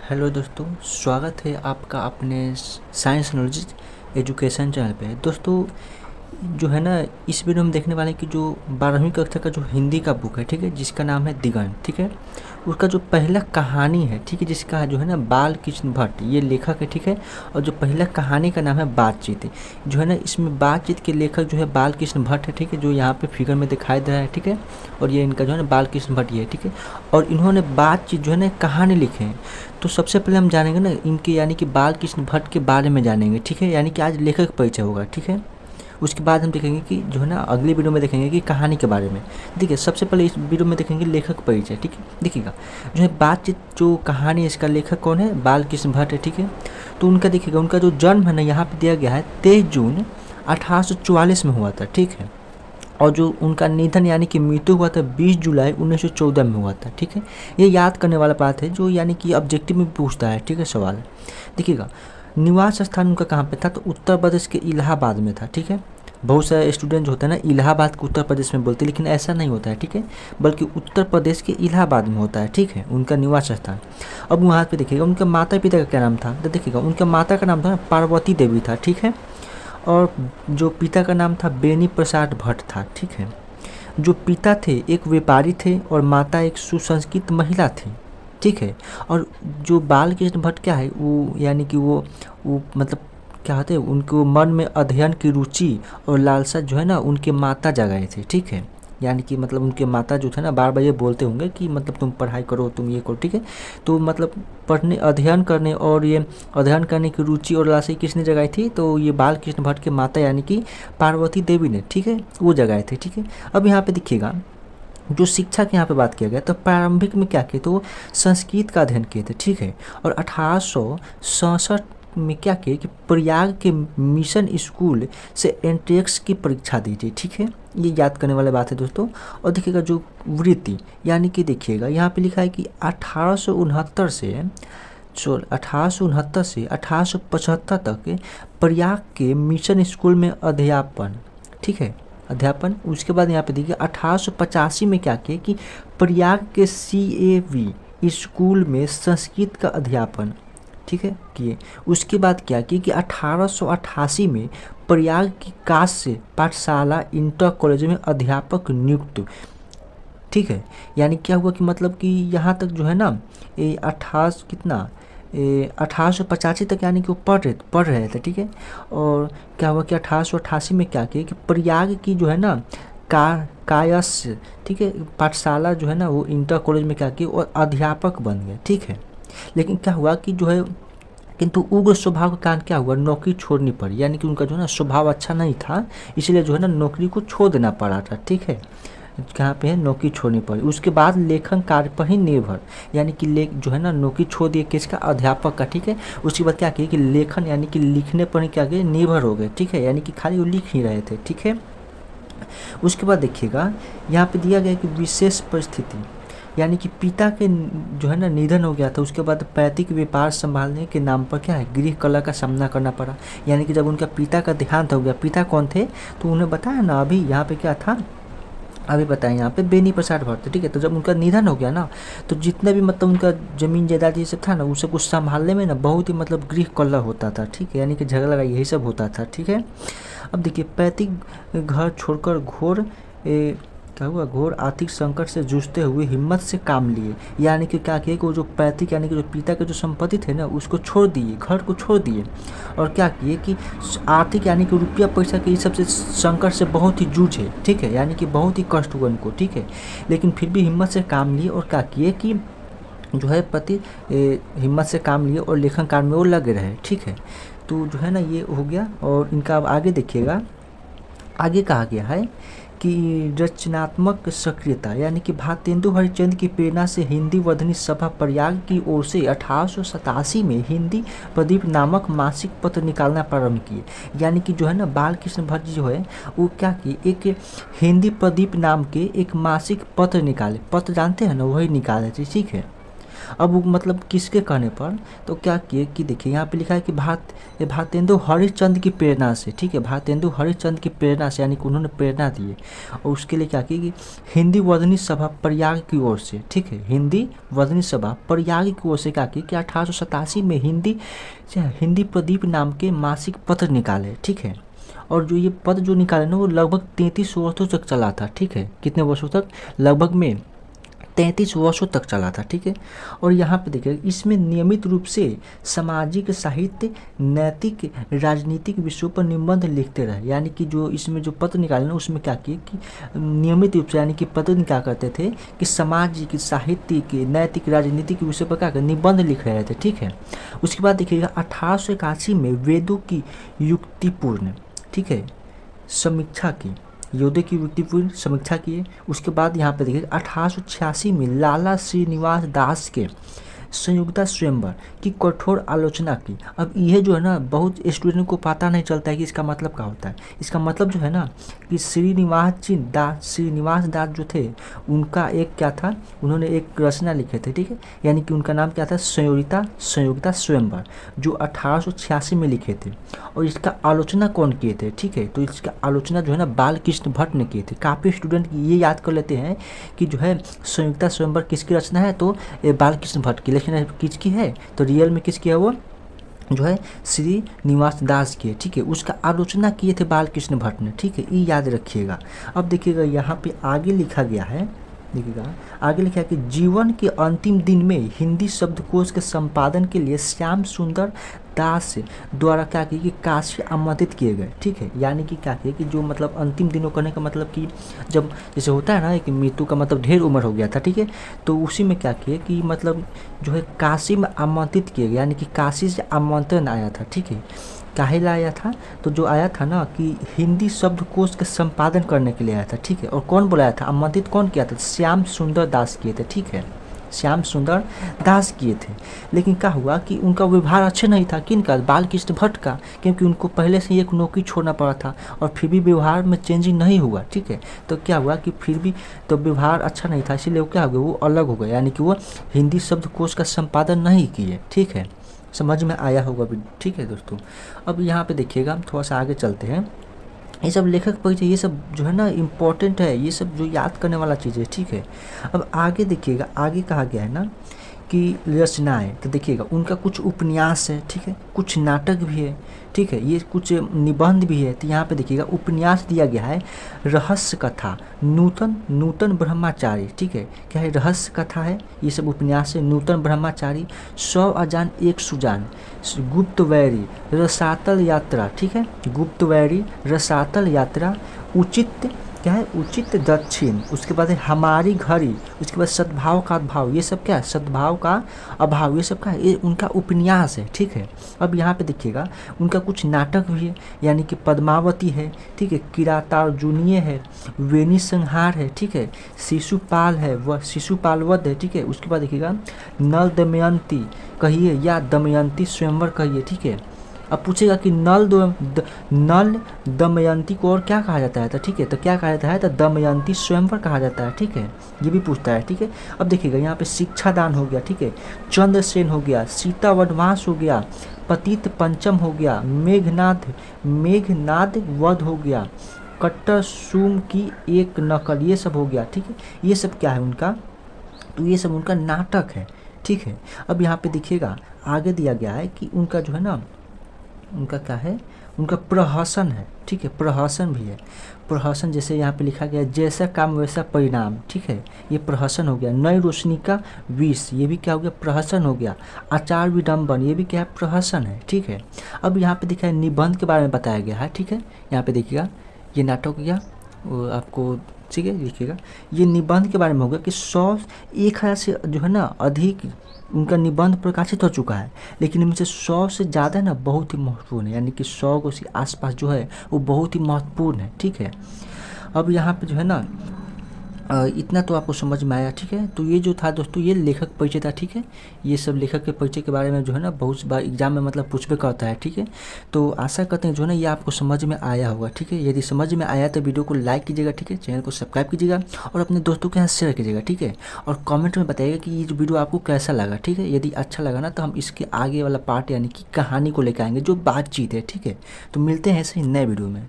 Hello दोस्तों, स्वागत है आपका अपने साइंस नॉलेज एजुकेशन चैनल पे। दोस्तों, जो है ना, इस वीडियो में देखने वाले कि जो 12वीं कक्षा का जो हिंदी का बुक है, ठीक है, जिसका नाम है दिगंत, ठीक है, उसका जो पहला कहानी है, ठीक है, जिसका जो है ना बाल कृष्ण भट्ट ये लेखक है, ठीक है। और जो पहला कहानी का नाम है बातचीत, जो है ना इसमें बातचीत के लेखक जो है बाल कृष्ण भट्ट है, ठीक है, जो यहाँ पे फिगर में दिखाई दे रहा है, ठीक है। और ये इनका जो है ना बाल कृष्ण भट्ट ये है, ठीक है। और इन्होंने बातचीत जो है ना कहानी लिखे हैं। तो सबसे पहले हम जानेंगे ना इनके यानी कि बाल कृष्ण भट्ट के बारे में जानेंगे, ठीक है, यानी कि आज लेखक परिचय होगा, ठीक है। उसके बाद हम देखेंगे कि जो है ना अगली वीडियो में देखेंगे कि कहानी के बारे में। देखिए, सबसे पहले इस वीडियो में देखेंगे लेखक परिचय, ठीक है। देखिएगा, जो है बातचीत जो कहानी है इसका लेखक कौन है, बाल कृष्ण भट्ट है, ठीक है। तो उनका देखिएगा, उनका जो जन्म है ना यहाँ पे दिया गया है 23 जून 1844 में हुआ था, ठीक है। और जो उनका निधन यानी कि मृत्यु हुआ था 20 जुलाई 1914 में हुआ था, ठीक है। ये याद करने वाला बात है जो यानी कि ऑब्जेक्टिव में पूछता है, ठीक है, सवाल। देखिएगा, निवास स्थान उनका कहाँ पे था, तो उत्तर प्रदेश के इलाहाबाद में था, ठीक है। बहुत सारे स्टूडेंट जो होते हैं ना इलाहाबाद को उत्तर प्रदेश में बोलते हैं, लेकिन ऐसा नहीं होता है, ठीक है, बल्कि उत्तर प्रदेश के इलाहाबाद में होता है, ठीक है, उनका निवास स्थान। अब वहाँ पे देखिएगा उनके माता पिता का क्या नाम था, तो देखिएगा उनके माता का नाम था पार्वती देवी था, ठीक है। और जो पिता का नाम था बेनी प्रसाद भट्ट था, ठीक है। जो पिता थे एक व्यापारी थे और माता एक सुसंस्कृत महिला थी, ठीक है। और जो बाल कृष्ण भट्ट क्या है, वो यानी कि वो मतलब क्या होते हैं, उनको मन में अध्ययन की रुचि और लालसा जो है ना उनके माता जगाए थे, ठीक है। यानी कि मतलब उनके माता जो थे ना बार बार ये बोलते होंगे कि मतलब तुम पढ़ाई करो, तुम ये करो, ठीक है। तो मतलब पढ़ने अध्ययन करने और ये अध्ययन करने की रुचि और लालसा किसने जगाई थी, तो ये बाल कृष्ण भट्ट के माता यानी कि पार्वती देवी ने, ठीक है, वो जगाए थे, ठीक है। अब यहाँ पे देखिएगा जो शिक्षा की यहाँ पे बात किया गया, तो प्रारंभिक में क्या किए, तो संस्कृत का अध्ययन किए थे, ठीक है। और 1867 में क्या किए कि प्रयाग के मिशन स्कूल से एंट्रेंस की परीक्षा दी थी, ठीक है। ये याद करने वाली बात है दोस्तों। और देखिएगा जो वृत्ति यानी कि देखिएगा यहाँ पे लिखा है कि 1869 से 1875 तक प्रयाग के मिशन स्कूल में अध्यापन, ठीक है, अध्यापन। उसके बाद यहाँ पे देखिए 1885 में क्या किए कि प्रयाग के CAV स्कूल में संस्कृत का अध्यापन, ठीक है, किए। उसके बाद क्या किए कि 1888 में प्रयाग की काश्य पाठशाला इंटर कॉलेज में अध्यापक नियुक्त, ठीक है। यानी क्या हुआ कि मतलब कि यहाँ तक जो है ना ये 1885 तक यानी कि वो पढ़ रहे थे, ठीक है। और क्या हुआ कि 1888 में क्या किया कि प्रयाग की जो है ना कायस, ठीक है, पाठशाला जो है ना वो इंटर कॉलेज में क्या किया और अध्यापक बन गए, ठीक है। लेकिन क्या हुआ कि जो है किंतु उग्र स्वभाव के कारण क्या हुआ, नौकरी छोड़नी पड़ी, यानी कि उनका जो है ना स्वभाव अच्छा नहीं था, इसलिए जो है ना नौकरी को छोड़ देना पड़ा था, ठीक है। कहाँ पे है, नौकरी छोड़नी पड़ी। उसके बाद लेखन कार्य पर ही निर्भर, यानी कि जो है ना नौकरी छोड़ दिए किसका, अध्यापक का, ठीक है। उसके बाद क्या किया कि लेखन यानी कि लिखने पर ही क्या किए, निर्भर हो गए, ठीक है, यानी कि खाली वो लिख ही रहे थे, ठीक है। उसके बाद देखिएगा यहाँ पे दिया गया कि विशेष परिस्थिति यानी कि पिता के जो है ना निधन हो गया था, उसके बाद पैतृक व्यापार संभालने के नाम पर क्या है गृह कलह का सामना करना पड़ा। यानी कि जब उनका पिता का देहांत हो गया, पिता कौन थे तो उन्हें बताया ना अभी यहाँ पे क्या था, अभी बताएं यहाँ पे बेनी प्रसाद भट्ट, ठीक है। तो जब उनका निधन हो गया ना तो जितना भी मतलब उनका जमीन जायदाद ये सब था ना उसे कुछ संभालने में ना बहुत ही मतलब गृह कलह होता था, ठीक है, यानी कि झगड़ा यही सब होता था, ठीक है। अब देखिए पैतृक घर छोड़कर क्या हुआ, घोर आर्थिक संकट से जूझते हुए हिम्मत से काम लिए। यानी कि क्या किए कि वो जो पैतृक यानी कि जो पिता के जो संपत्ति थे ना उसको छोड़ दिए, घर को छोड़ दिए। और क्या किए कि आर्थिक यानी कि रुपया पैसा के इस सबसे संकट से बहुत ही जूझे, ठीक है, यानी कि बहुत ही कष्ट हुआ उनको, ठीक है। लेकिन फिर भी हिम्मत से काम लिए और क्या किए कि जो है हिम्मत से काम लिए और लेखन कार्य में वो लगे रहे, ठीक है। तो जो है ना ये हो गया। और इनका अब आगे देखिएगा, आगे कहा गया है कि रचनात्मक सक्रियता यानी कि भारतेंदु हरिश्चंद्र की प्रेरणा से हिंदी वर्धनी सभा प्रयाग की ओर से 1887 में हिंदी प्रदीप नामक मासिक पत्र निकालना प्रारंभ किए। यानी कि जो है ना बाल कृष्ण भट्ट जो है वो क्या किए, एक हिंदी प्रदीप नाम के एक मासिक पत्र निकाले, पत्र जानते हैं ना वही निकाले थे, ठीक है। अब वो मतलब किसके कहने पर, तो क्या किए कि देखिए यहाँ पे लिखा है कि भारतेंदु हरिश्चंद्र की प्रेरणा से, ठीक है, भारतेंदु हरिश्चंद्र की प्रेरणा से, यानी कि उन्होंने प्रेरणा दी और उसके लिए क्या किया कि हिंदी वर्धनी सभा प्रयाग की ओर से, ठीक है, हिंदी वर्धनी सभा प्रयाग की ओर से क्या की कि 1887 में हिंदी प्रदीप नाम के मासिक पत्र निकाले, ठीक है। और जो ये पद जो निकाले ना वो लगभग 33 वर्षों तक चला था, ठीक है, कितने वर्षों तक, लगभग में 33 वर्षों तक चला था, ठीक है। और यहाँ पे देखिए इसमें नियमित रूप से सामाजिक, साहित्य, नैतिक, राजनीतिक विषयों पर निबंध लिखते रहे, यानी कि जो इसमें जो पत्र निकाले ना उसमें क्या किए कि नियमित रूप से, यानी कि पत्र क्या करते थे कि सामाजिक, साहित्यिक, नैतिक, राजनीतिक विषयों पर क्या कर निबंध लिख रहे थे, ठीक है। उसके बाद देखिएगा 1881 में वेदों की युक्तिपूर्ण, ठीक है, समीक्षा की, योद्धे की युक्तिपूर्ण समीक्षा किए। उसके बाद यहाँ पे देखिए 1886 में लाला श्रीनिवास दास के संयुक्ता स्वयंवर की कठोर आलोचना की। अब यह जो है ना बहुत स्टूडेंट को पता नहीं चलता है कि इसका मतलब क्या होता है। इसका मतलब जो है ना कि श्रीनिवास दास जो थे उनका एक क्या था, उन्होंने एक रचना लिखे थे, ठीक है, यानी कि उनका नाम क्या था, संयुक्ता स्वयंवर, जो 1886 में लिखे थे। और इसका आलोचना कौन किए थे, ठीक है, तो इसका आलोचना जो है ना बाल कृष्ण भट्ट ने किए थे। काफ़ी स्टूडेंट ये याद कर लेते हैं कि जो है संयुक्ता स्वयंवर किसकी रचना है, तो बाल कृष्ण भट्ट की, लेकिन किसकी है, तो रियल में किसकी है, वो जो है श्रीनिवास दास की है, ठीक है। उसका आलोचना किए थे बाल कृष्ण भट्ट ने, ठीक है, ये याद रखिएगा। अब देखिएगा यहाँ पे आगे लिखा गया है, देखिएगा आगे लिखा है कि जीवन के अंतिम दिन में हिंदी शब्दकोश के संपादन के लिए श्याम सुंदर दास द्वारा क्या किया कि काशी आमंत्रित किए गए, ठीक है, यानी कि क्या किया कि जो मतलब अंतिम दिनों करने का मतलब कि जब जैसे होता है ना कि मृत्यु का मतलब ढेर उम्र हो गया था, ठीक है, तो उसी में क्या किए कि मतलब जो है काशी में आमंत्रित किए गए, यानी कि काशी से आमंत्रण आया था, ठीक है। काहे ला आया था, तो जो आया था ना कि हिंदी शब्दकोश के संपादन करने के लिए आया था, ठीक है। और कौन बुलाया था, आमंत्रित कौन किया था, श्याम सुंदर दास किए थे, ठीक है, श्याम सुंदर दास किए थे। लेकिन क्या हुआ कि उनका व्यवहार अच्छा नहीं था, किनका, बाल कृष्ण भट्ट का, क्योंकि उनको पहले से ही एक नौकरी छोड़ना पड़ा था और फिर भी व्यवहार में चेंजिंग नहीं हुआ, ठीक है। तो क्या हुआ कि फिर भी तो व्यवहार अच्छा नहीं था, इसीलिए वो क्या हो गया, वो अलग हो गया, यानी कि वो हिंदी शब्दकोश का संपादन नहीं किए, ठीक है। समझ में आया होगा भी, ठीक है दोस्तों। अब यहाँ पे देखिएगा हम थोड़ा सा आगे चलते हैं। ये सब लेखक परिचय ये सब जो है ना इम्पोर्टेंट है, ये सब जो याद करने वाला चीज़ है, ठीक है। अब आगे देखिएगा, आगे कहा गया है ना कि रचनाएं, तो देखिएगा उनका कुछ उपन्यास है, ठीक है, कुछ नाटक भी है, ठीक है, ये कुछ निबंध भी है। तो यहाँ पे देखिएगा उपन्यास दिया गया है रहस्य कथा नूतन ब्रह्मचारी, ठीक है, क्या है, रहस्य कथा है, ये सब उपन्यास है। नूतन ब्रह्मचारी, 100 अजान एक सुजान, गुप्तवैरी, रसातल यात्रा, ठीक है, गुप्तवैरी, रसातल यात्रा, उचित क्या है, उचित दक्षिण, उसके बाद है हमारी घड़ी, उसके बाद सद्भाव का अभाव, ये सब क्या है, सद्भाव का अभाव, ये सब क्या है, ये उनका उपन्यास है, ठीक है। अब यहाँ पे देखिएगा उनका कुछ नाटक भी है, यानी कि पद्मावती है, ठीक है, किरातार्जुनीय है, वेणी संहार है, ठीक है, शिशुपाल है, वह शिशुपाल वध है, ठीक है। उसके बाद देखिएगा नल दमयंती कहिए या दमयंती स्वयंवर कहिए, ठीक है। अब पूछेगा कि नल दमयंती को और क्या कहा जाता है, तो ठीक है, तो क्या कहा जाता है, तो दमयंती स्वयंवर कहा जाता है, ठीक है, ये भी पूछता है, ठीक है। अब देखिएगा यहाँ पे शिक्षादान हो गया, ठीक है, चंद्रसेन हो गया, सीता वनवास हो गया, पतित पंचम हो गया, मेघनाद वध हो गया, कट्टर सूम की एक नकल, ये सब हो गया, ठीक है। ये सब क्या है उनका, तो ये सब उनका नाटक है, ठीक है। अब यहाँ पे देखिएगा आगे दिया गया है कि उनका जो है ना उनका क्या है, उनका प्रहसन है, ठीक है, प्रहसन भी है। प्रहसन जैसे यहाँ पे लिखा गया जैसा काम वैसा परिणाम, ठीक है, ये प्रहसन हो गया। नई रोशनी का विष, ये भी क्या हो गया, प्रहसन हो गया। आचार विडम्बन, ये भी क्या है, प्रहसन है, ठीक है। अब यहाँ पे दिखा है निबंध के बारे में बताया गया है, ठीक है। यहाँ पे देखिएगा ये नाटक हो गया आपको, ठीक है, देखिएगा ये निबंध के बारे में होगा कि 100-1000 से जो है ना अधिक उनका निबंध प्रकाशित हो चुका है, लेकिन इनमें से 100 से ज़्यादा ना बहुत ही महत्वपूर्ण है, यानी कि 100 को आसपास जो है वो बहुत ही महत्वपूर्ण है, ठीक है। अब यहाँ पे जो है ना इतना तो आपको समझ में आया, ठीक है। तो ये जो था दोस्तों, ये लेखक परिचय था, ठीक है। ये सब लेखक के परिचय के बारे में जो है ना बहुत बार एग्जाम में मतलब पूछबे करता है, ठीक है। तो आशा करते हैं जो है ना ये आपको समझ में आया होगा, ठीक है। यदि समझ में आया तो वीडियो को लाइक कीजिएगा, ठीक है। चैनल को सब्सक्राइब कीजिएगा और अपने दोस्तों के साथ शेयर कीजिएगा, ठीक है। और कमेंट में बताइएगा कि ये जो वीडियो आपको कैसा लगा, ठीक है। यदि अच्छा लगा ना तो हम इसके आगे वाला पार्ट यानी कि कहानी को लेकर आएंगे, जो बातचीत है, ठीक है। तो मिलते हैं ऐसे ही नए वीडियो में।